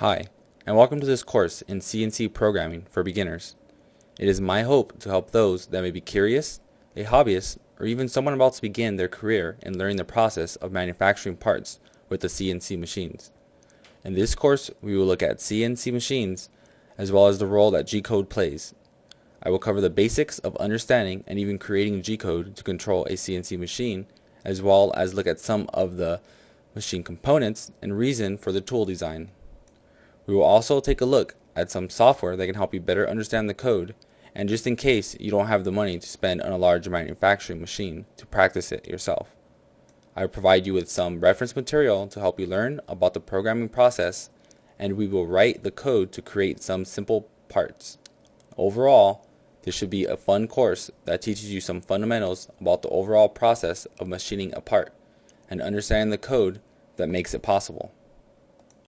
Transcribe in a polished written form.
Hi, and welcome to this course in CNC Programming for beginners. It is my hope to help those that may be curious, a hobbyist, or even someone about to begin their career in learning the process of manufacturing parts with the CNC machines. In this course, we will look at CNC machines as well as the role that G-code plays. I will cover the basics of understanding and even creating G-code to control a CNC machine, as well as look at some of the machine components and reason for the tool design. We will also take a look at some software that can help you better understand the code, and just in case you don't have the money to spend on a large manufacturing machine to practice it yourself. I will provide you with some reference material to help you learn about the programming process, and we will write the code to create some simple parts. Overall, this should be a fun course that teaches you some fundamentals about the overall process of machining a part and understanding the code that makes it possible.